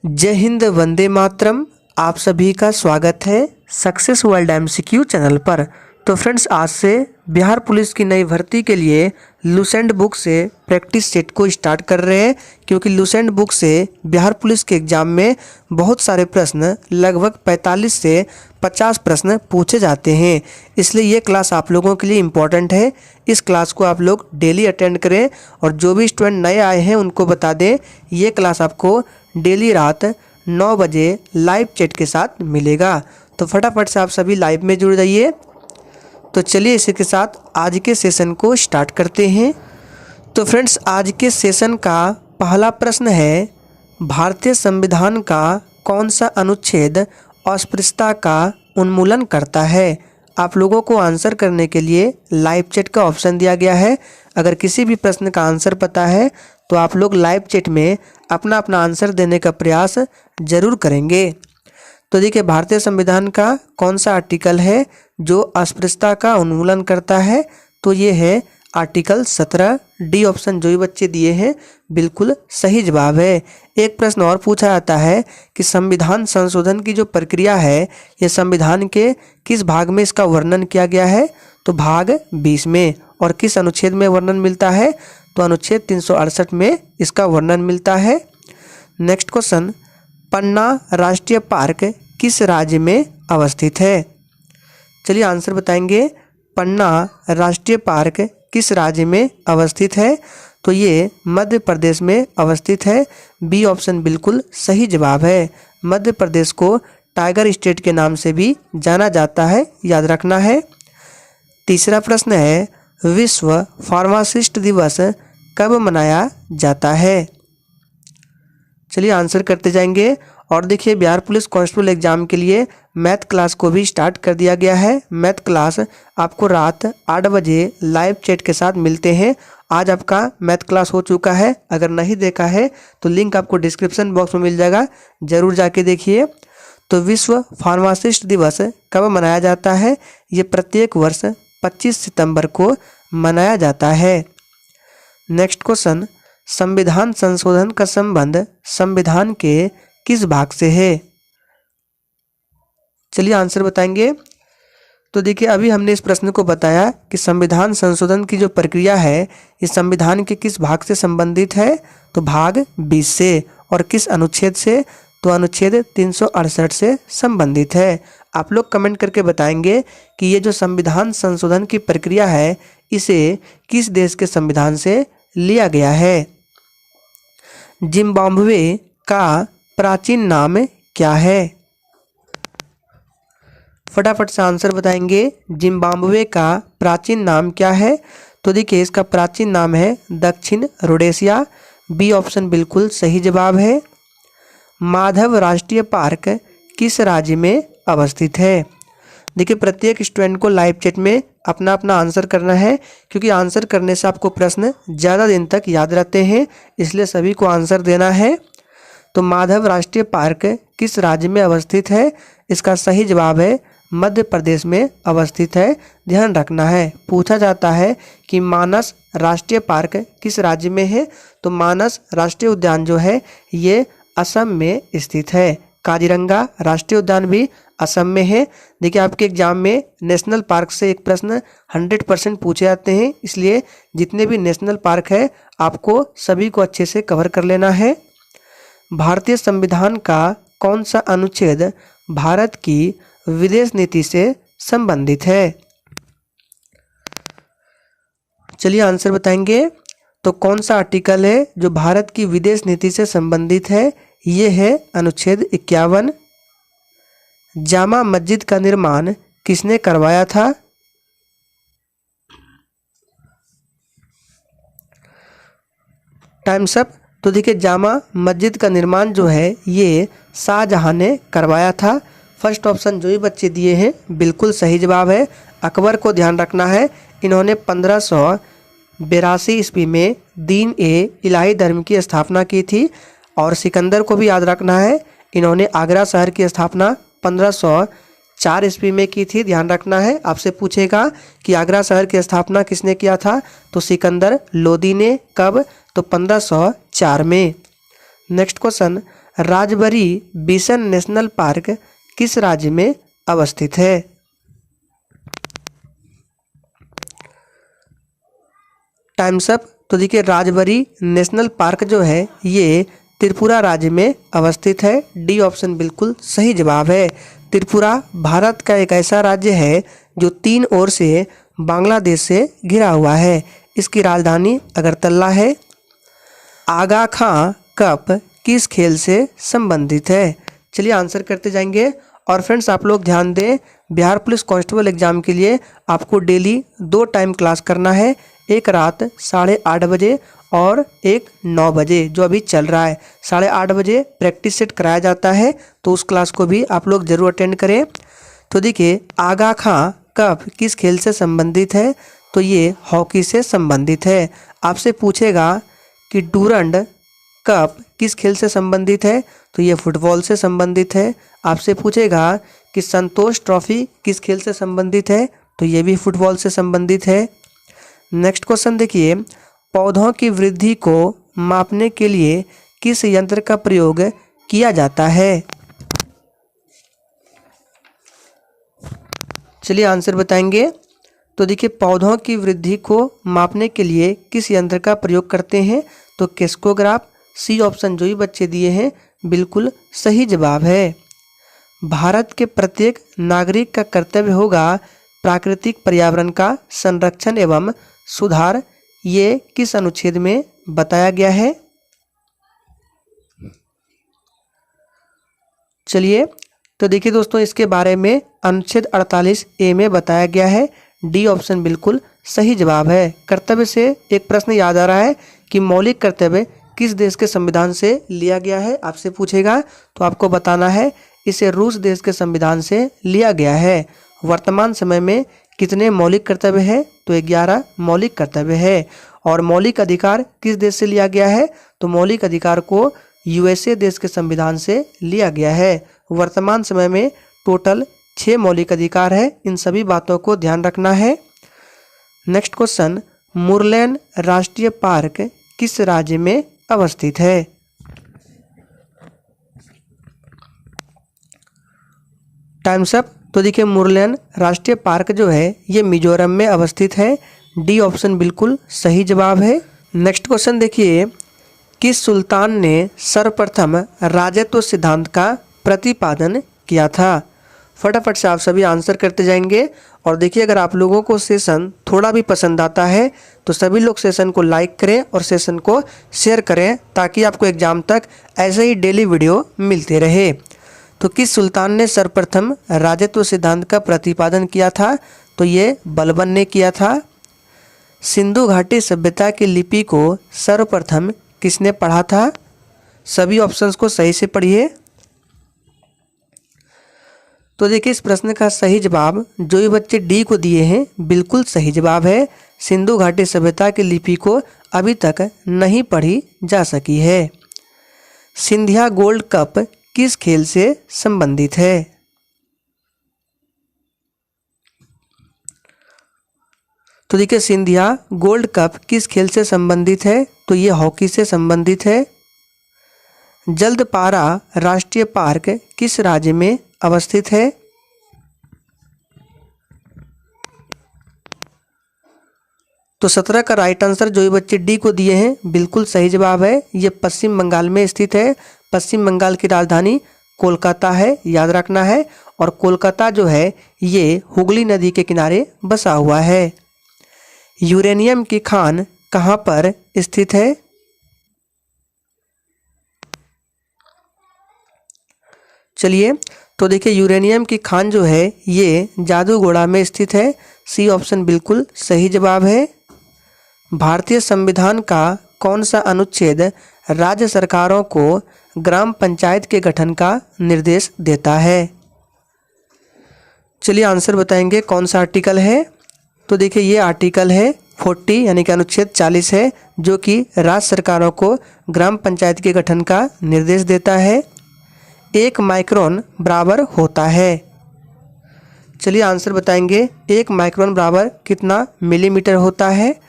जय हिंद, वंदे मातरम। आप सभी का स्वागत है सक्सेस वर्ल्ड एमसीक्यू चैनल पर। तो फ्रेंड्स, आज से बिहार पुलिस की नई भर्ती के लिए लूसेंट बुक से प्रैक्टिस सेट को स्टार्ट कर रहे हैं, क्योंकि लूसेंट बुक से बिहार पुलिस के एग्ज़ाम में बहुत सारे प्रश्न, लगभग 45 से 50 प्रश्न पूछे जाते हैं। इसलिए ये क्लास आप लोगों के लिए इम्पॉर्टेंट है। इस क्लास को आप लोग डेली अटेंड करें, और जो भी स्टूडेंट नए आए हैं उनको बता दें, ये क्लास आपको डेली रात 9 बजे लाइव चैट के साथ मिलेगा। तो फटाफट से आप सभी लाइव में जुड़ जाइए। तो चलिए इसी के साथ आज के सेशन को स्टार्ट करते हैं। तो फ्रेंड्स, आज के सेशन का पहला प्रश्न है, भारतीय संविधान का कौन सा अनुच्छेद अस्पृश्यता का उन्मूलन करता है? आप लोगों को आंसर करने के लिए लाइव चैट का ऑप्शन दिया गया है। अगर किसी भी प्रश्न का आंसर पता है तो आप लोग लाइव चैट में अपना अपना आंसर देने का प्रयास जरूर करेंगे। तो देखिए, भारतीय संविधान का कौन सा आर्टिकल है जो अस्पृश्यता का उन्मूलन करता है? तो ये है आर्टिकल 17। डी ऑप्शन जो भी बच्चे दिए हैं बिल्कुल सही जवाब है। एक प्रश्न और पूछा जाता है कि संविधान संशोधन की जो प्रक्रिया है, ये संविधान के किस भाग में इसका वर्णन किया गया है? तो भाग 20 में। और किस अनुच्छेद में वर्णन मिलता है? तो अनुच्छेद 368 में इसका वर्णन मिलता है। नेक्स्ट क्वेश्चन, पन्ना राष्ट्रीय पार्क किस राज्य में अवस्थित है? चलिए आंसर बताएंगे। पन्ना राष्ट्रीय पार्क किस राज्य में अवस्थित है? तो ये मध्य प्रदेश में अवस्थित है। बी ऑप्शन बिल्कुल सही जवाब है। मध्य प्रदेश को टाइगर स्टेट के नाम से भी जाना जाता है, याद रखना है। तीसरा प्रश्न है, विश्व फार्मासिस्ट दिवस कब मनाया जाता है? चलिए आंसर करते जाएंगे। और देखिए, बिहार पुलिस कांस्टेबल एग्जाम के लिए मैथ क्लास को भी स्टार्ट कर दिया गया है। मैथ क्लास आपको रात 8 बजे लाइव चैट के साथ मिलते हैं। आज आपका मैथ क्लास हो चुका है। अगर नहीं देखा है तो लिंक आपको डिस्क्रिप्शन बॉक्स में मिल जाएगा, जरूर जाके देखिए। तो विश्व फार्मासिस्ट दिवस कब मनाया जाता है? ये प्रत्येक वर्ष 25 सितंबर को मनाया जाता है। नेक्स्ट क्वेश्चन, संविधान संशोधन का संबंध संविधान के किस भाग से है? चलिए आंसर बताएंगे। तो देखिए, अभी हमने इस प्रश्न को बताया कि संविधान संशोधन की जो प्रक्रिया है ये संविधान के किस भाग से संबंधित है? तो भाग 20 से। और किस अनुच्छेद से? तो अनुच्छेद 368 से संबंधित है। आप लोग कमेंट करके बताएंगे कि ये जो संविधान संशोधन की प्रक्रिया है इसे किस देश के संविधान से लिया गया है? जिम्बाब्वे का प्राचीन नाम क्या है? फटाफट से आंसर बताएंगे। जिम्बाब्वे का प्राचीन नाम क्या है? तो देखिए, इसका प्राचीन नाम है दक्षिण रोडेशिया। बी ऑप्शन बिल्कुल सही जवाब है। माधव राष्ट्रीय पार्क किस राज्य में अवस्थित है? देखिए, प्रत्येक स्टूडेंट को लाइव चैट में अपना अपना आंसर करना है, क्योंकि आंसर करने से आपको प्रश्न ज़्यादा दिन तक याद रहते हैं, इसलिए सभी को आंसर देना है। तो माधव राष्ट्रीय पार्क किस राज्य में अवस्थित है? इसका सही जवाब है मध्य प्रदेश में अवस्थित है। ध्यान रखना है, पूछा जाता है कि मानस राष्ट्रीय पार्क किस राज्य में है? तो मानस राष्ट्रीय उद्यान जो है ये असम में स्थित है। काजीरंगा राष्ट्रीय उद्यान भी असम में है। देखिए, आपके एग्जाम में नेशनल पार्क से एक प्रश्न 100% पूछे जाते हैं, इसलिए जितने भी नेशनल पार्क है आपको सभी को अच्छे से कवर कर लेना है। भारतीय संविधान का कौन सा अनुच्छेद भारत की विदेश नीति से संबंधित है? चलिए आंसर बताएंगे। तो कौन सा आर्टिकल है जो भारत की विदेश नीति से संबंधित है? ये है अनुच्छेद 51। जामा मस्जिद का निर्माण किसने करवाया था? Times up. तो देखिए, जामा मस्जिद का निर्माण जो है ये शाहजहां ने करवाया था। फर्स्ट ऑप्शन जो भी बच्चे दिए हैं बिल्कुल सही जवाब है। अकबर को ध्यान रखना है, इन्होंने 1582 ईस्वी में दीन ए इलाही धर्म की स्थापना की थी। और सिकंदर को भी याद रखना है, इन्होंने आगरा शहर की स्थापना 1504 ईस्वी में की थी। ध्यान रखना है, आपसे पूछेगा कि आगरा शहर की स्थापना किसने किया था? तो सिकंदर लोदी ने। कब? तो 1504 में। Next question, Rajbari bison national park किस राज्य में अवस्थित है? Times up. तो देखिए राजबरी नेशनल पार्क जो है ये त्रिपुरा राज्य में अवस्थित है। डी ऑप्शन बिल्कुल सही जवाब है। त्रिपुरा भारत का एक ऐसा राज्य है जो 3 ओर से बांग्लादेश से घिरा हुआ है। इसकी राजधानी अगरतला है। आगा खां कप किस खेल से संबंधित है? चलिए आंसर करते जाएंगे। और फ्रेंड्स आप लोग ध्यान दें, बिहार पुलिस कांस्टेबल एग्जाम के लिए आपको डेली 2 टाइम क्लास करना है, एक रात 8:30 बजे और एक 9 बजे जो अभी चल रहा है। 8:30 बजे प्रैक्टिस सेट कराया जाता है, तो उस क्लास को भी आप लोग जरूर अटेंड करें। तो देखिए आगा खां कप किस खेल से संबंधित है? तो ये हॉकी से संबंधित है। आपसे पूछेगा कि डूरंड कप किस खेल से संबंधित है? तो ये फुटबॉल से संबंधित है। आपसे पूछेगा कि संतोष ट्रॉफी किस खेल से संबंधित है? तो ये भी फुटबॉल से संबंधित है। नेक्स्ट क्वेश्चन देखिए, पौधों की वृद्धि को मापने के लिए किस यंत्र का प्रयोग किया जाता है? चलिए आंसर बताएंगे। तो देखिए पौधों की वृद्धि को मापने के लिए किस यंत्र का प्रयोग करते हैं? तो किस्कोग्राफ। सी ऑप्शन जो ही बच्चे दिए हैं बिल्कुल सही जवाब है। भारत के प्रत्येक नागरिक का कर्तव्य होगा प्राकृतिक पर्यावरण का संरक्षण एवं सुधार, ये किस अनुच्छेद में बताया गया है? चलिए तो देखिए दोस्तों इसके बारे में अनुच्छेद 48A में बताया गया है। डी ऑप्शन बिल्कुल सही जवाब है। कर्तव्य से एक प्रश्न याद आ रहा है कि मौलिक कर्तव्य किस देश के संविधान से लिया गया है, आपसे पूछेगा तो आपको बताना है इसे रूस देश के संविधान से लिया गया है। वर्तमान समय में कितने मौलिक कर्तव्य है? तो 11 मौलिक कर्तव्य है। और मौलिक अधिकार किस देश से लिया गया है? तो मौलिक अधिकार को USA देश के संविधान से लिया गया है। वर्तमान समय में टोटल 6 मौलिक अधिकार है। इन सभी बातों को ध्यान रखना है। नेक्स्ट क्वेश्चन, मुरलेन राष्ट्रीय पार्क किस राज्य में अवस्थित है? Times up. तो देखिए मुरलेन राष्ट्रीय पार्क जो है ये मिजोरम में अवस्थित है। डी ऑप्शन बिल्कुल सही जवाब है। नेक्स्ट क्वेश्चन देखिए, किस सुल्तान ने सर्वप्रथम राजत्व सिद्धांत का प्रतिपादन किया था? फटाफट से आप सभी आंसर करते जाएंगे। और देखिए अगर आप लोगों को सेशन थोड़ा भी पसंद आता है तो सभी लोग सेशन को लाइक करें और सेशन को शेयर करें ताकि आपको एग्जाम तक ऐसे ही डेली वीडियो मिलते रहे। तो किस सुल्तान ने सर्वप्रथम राजत्व सिद्धांत का प्रतिपादन किया था? तो ये बलबन ने किया था। सिंधु घाटी सभ्यता की लिपि को सर्वप्रथम किसने पढ़ा था? सभी ऑप्शंस को सही से पढ़िए। तो देखिए इस प्रश्न का सही जवाब जो भी बच्चे डी को दिए हैं बिल्कुल सही जवाब है। सिंधु घाटी सभ्यता की लिपि को अभी तक नहीं पढ़ी जा सकी है। सिंधिया गोल्ड कप किस खेल से संबंधित है? तो देखिए सिंधिया गोल्ड कप किस खेल से संबंधित है? तो ये हॉकी से संबंधित है। जल्दपारा राष्ट्रीय पार्क किस राज्य में अवस्थित है? तो 17 का राइट आंसर जो ये बच्चे डी को दिए हैं बिल्कुल सही जवाब है। ये पश्चिम बंगाल में स्थित है। पश्चिम बंगाल की राजधानी कोलकाता है, याद रखना है। और कोलकाता जो है ये हुगली नदी के किनारे बसा हुआ है। यूरेनियम की खान कहाँ पर स्थित है? चलिए तो देखिए यूरेनियम की खान जो है ये जादूगोड़ा में स्थित है। सी ऑप्शन बिल्कुल सही जवाब है। भारतीय संविधान का कौन सा अनुच्छेद राज्य सरकारों को ग्राम पंचायत के गठन का निर्देश देता है? चलिए आंसर बताएंगे कौन सा आर्टिकल है। तो देखिए ये आर्टिकल है 40 यानी कि अनुच्छेद 40 है जो कि राज्य सरकारों को ग्राम पंचायत के गठन का निर्देश देता है। 1 माइक्रोन बराबर होता है। चलिए आंसर बताएंगे 1 माइक्रोन बराबर कितना मिलीमीटर होता है?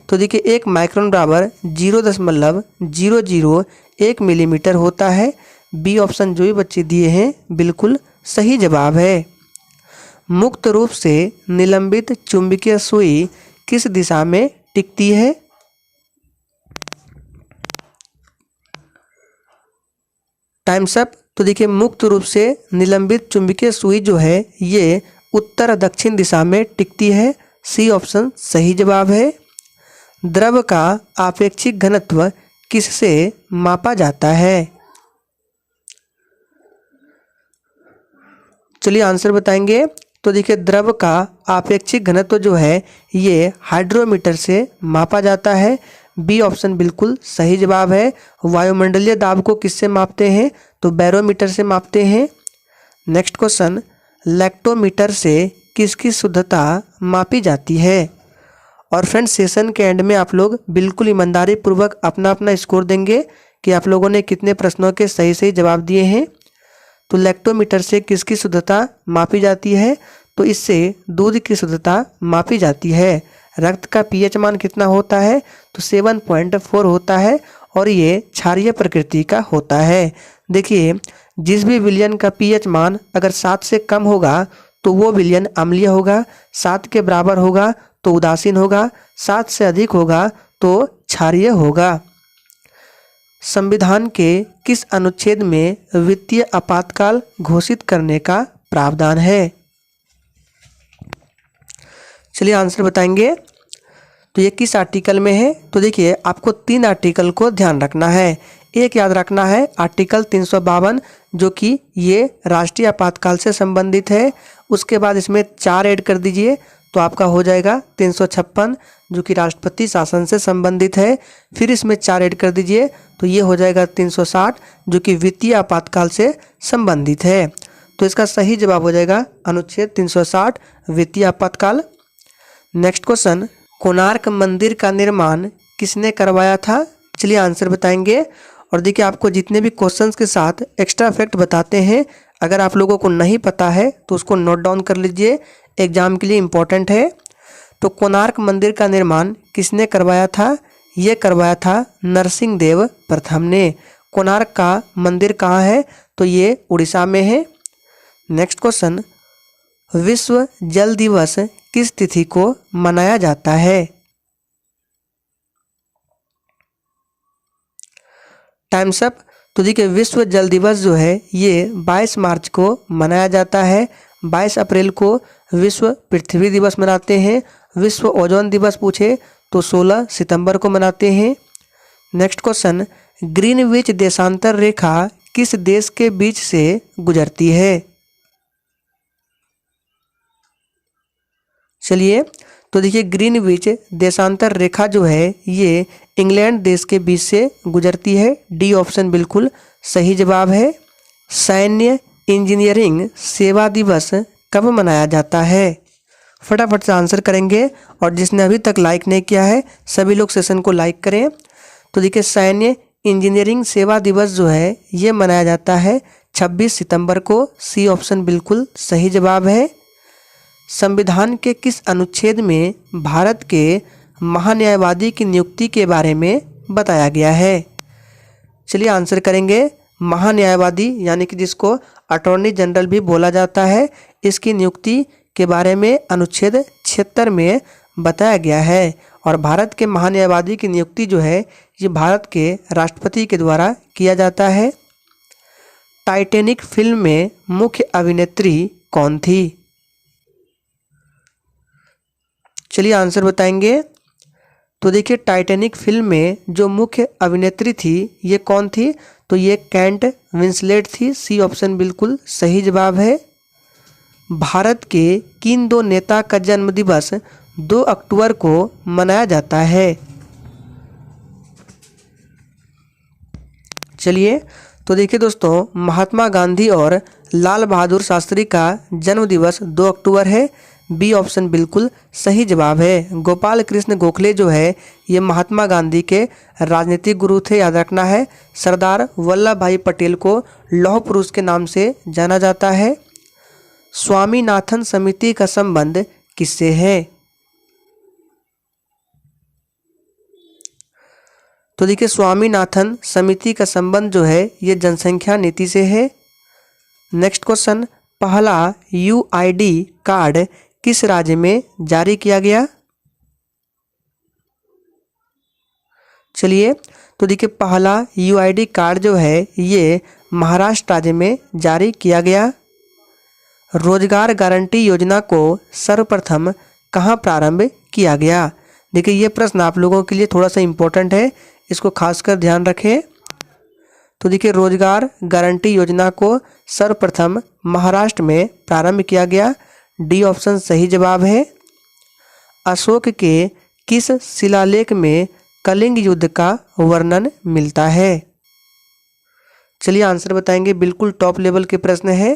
तो देखिए 1 माइक्रोन बराबर 0.001 मिलीमीटर होता है। बी ऑप्शन जो भी बच्चे दिए हैं बिल्कुल सही जवाब है। मुक्त रूप से निलंबित चुंबकीय सुई किस दिशा में टिकती है? Times up. तो देखिए मुक्त रूप से निलंबित चुंबकीय सुई जो है ये उत्तर दक्षिण दिशा में टिकती है। सी ऑप्शन सही जवाब है। द्रव का आपेक्षिक घनत्व किससे मापा जाता है? चलिए आंसर बताएंगे। तो देखिए द्रव का आपेक्षिक घनत्व जो है ये हाइड्रोमीटर से मापा जाता है। बी ऑप्शन बिल्कुल सही जवाब है। वायुमंडलीय दाब को किससे मापते हैं? तो बैरोमीटर से मापते हैं। नेक्स्ट क्वेश्चन, लैक्टोमीटर से किसकी शुद्धता मापी जाती है? और फ्रेंड्स सेशन के एंड में आप लोग बिल्कुल ईमानदारी पूर्वक अपना अपना स्कोर देंगे कि आप लोगों ने कितने प्रश्नों के सही सही जवाब दिए हैं। तो लैक्टोमीटर से किसकी शुद्धता मापी जाती है? तो इससे दूध की शुद्धता मापी जाती है। रक्त का पीएच मान कितना होता है? तो 7.4 होता है और ये क्षारीय प्रकृति का होता है। देखिए जिस भी विलयन का पीएच मान अगर 7 से कम होगा तो वो विलयन अम्लीय होगा, 7 के बराबर होगा तो उदासीन होगा, 7 से अधिक होगा तो क्षारीय होगा। संविधान के किस अनुच्छेद में वित्तीय आपातकाल घोषित करने का प्रावधान है? चलिए आंसर बताएंगे। तो ये किस आर्टिकल में है? तो देखिए आपको 3 आर्टिकल को ध्यान रखना है। एक याद रखना है आर्टिकल 352 जो कि ये राष्ट्रीय आपातकाल से संबंधित है। उसके बाद इसमें 4 ऐड कर दीजिए तो आपका हो जाएगा 356 जो कि राष्ट्रपति शासन से संबंधित है। फिर इसमें 4 ऐड कर दीजिए तो ये हो जाएगा 360 जो कि वित्तीय आपातकाल से संबंधित है। तो इसका सही जवाब हो जाएगा अनुच्छेद 360 वित्तीय आपातकाल। नेक्स्ट क्वेश्चन, कोणार्क मंदिर का निर्माण किसने करवाया था? चलिए आंसर बताएंगे। और देखिए आपको जितने भी क्वेश्चंस के साथ एक्स्ट्रा फैक्ट बताते हैं, अगर आप लोगों को नहीं पता है तो उसको नोट डाउन कर लीजिए, एग्जाम के लिए इम्पोर्टेंट है। तो कोणार्क मंदिर का निर्माण किसने करवाया था? ये करवाया था नरसिंह देव प्रथम ने। कोणार्क का मंदिर कहाँ है? तो ये उड़ीसा में है। नेक्स्ट क्वेश्चन, विश्व जल दिवस किस तिथि को मनाया जाता है? Times up. तो देखिए विश्व जल दिवस जो है ये 22 मार्च को मनाया जाता है। 22 अप्रैल को विश्व पृथ्वी दिवस मनाते हैं। विश्व ओजोन दिवस पूछे तो 16 सितंबर को मनाते हैं। नेक्स्ट क्वेश्चन, ग्रीनविच देशांतर रेखा किस देश के बीच से गुजरती है? चलिए तो देखिए ग्रीनविच देशांतर रेखा जो है ये इंग्लैंड देश के बीच से गुजरती है। डी ऑप्शन बिल्कुल सही जवाब है। सैन्य इंजीनियरिंग सेवा दिवस कब मनाया जाता है? फटाफट से आंसर करेंगे और जिसने अभी तक लाइक नहीं किया है सभी लोग सेशन को लाइक करें। तो देखिए सैन्य इंजीनियरिंग सेवा दिवस जो है ये मनाया जाता है 26 सितंबर को। सी ऑप्शन बिल्कुल सही जवाब है। संविधान के किस अनुच्छेद में भारत के महान्यायवादी की नियुक्ति के बारे में बताया गया है? चलिए आंसर करेंगे। महान्यायवादी यानी कि जिसको अटॉर्नी जनरल भी बोला जाता है, इसकी नियुक्ति के बारे में अनुच्छेद 76 में बताया गया है। और भारत के महान्यायवादी की नियुक्ति जो है ये भारत के राष्ट्रपति के द्वारा किया जाता है। टाइटैनिक फिल्म में मुख्य अभिनेत्री कौन थी? चलिए आंसर बताएंगे। तो देखिए टाइटैनिक फिल्म में जो मुख्य अभिनेत्री थी ये कौन थी? तो ये केट विंसलेट थी। सी ऑप्शन बिल्कुल सही जवाब है। भारत के किन 2 नेता का जन्म दिवस 2 अक्टूबर को मनाया जाता है? चलिए तो देखिए दोस्तों महात्मा गांधी और लाल बहादुर शास्त्री का जन्म दिवस 2 अक्टूबर है। बी ऑप्शन बिल्कुल सही जवाब है। गोपाल कृष्ण गोखले जो है ये महात्मा गांधी के राजनीतिक गुरु थे, याद रखना है। सरदार वल्लभ भाई पटेल को लौह पुरुष के नाम से जाना जाता है। स्वामीनाथन समिति का संबंध किससे है? तो देखिए स्वामीनाथन समिति का संबंध जो है ये जनसंख्या नीति से है। नेक्स्ट क्वेश्चन, पहला यूआईडी कार्ड किस राज्य में जारी किया गया? चलिए, तो देखिए पहला यूआईडी कार्ड जो है ये महाराष्ट्र राज्य में जारी किया गया। रोजगार गारंटी योजना को सर्वप्रथम कहाँ प्रारंभ किया गया? देखिए ये प्रश्न आप लोगों के लिए थोड़ा सा इम्पोर्टेंट है, इसको खासकर ध्यान रखें। तो देखिए रोजगार गारंटी योजना को सर्वप्रथम महाराष्ट्र में प्रारंभ किया गया। डी ऑप्शन सही जवाब है। अशोक के किस शिलालेख में कलिंग युद्ध का वर्णन मिलता है? चलिए आंसर बताएंगे, बिल्कुल टॉप लेवल के प्रश्न है।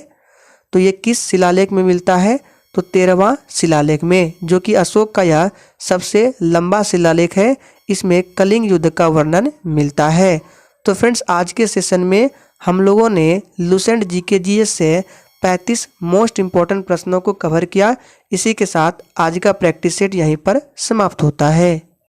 तो ये किस शिलालेख में मिलता है? तो 13वां शिलालेख में, जो कि अशोक का यह सबसे लंबा शिलालेख है। इसमें कलिंग युद्ध का वर्णन मिलता है। तो फ्रेंड्स आज के सेशन में हम लोगों ने लुसेंट जीके से 35 मोस्ट इंपॉर्टेंट प्रश्नों को कवर किया। इसी के साथ आज का प्रैक्टिस सेट यहीं पर समाप्त होता है।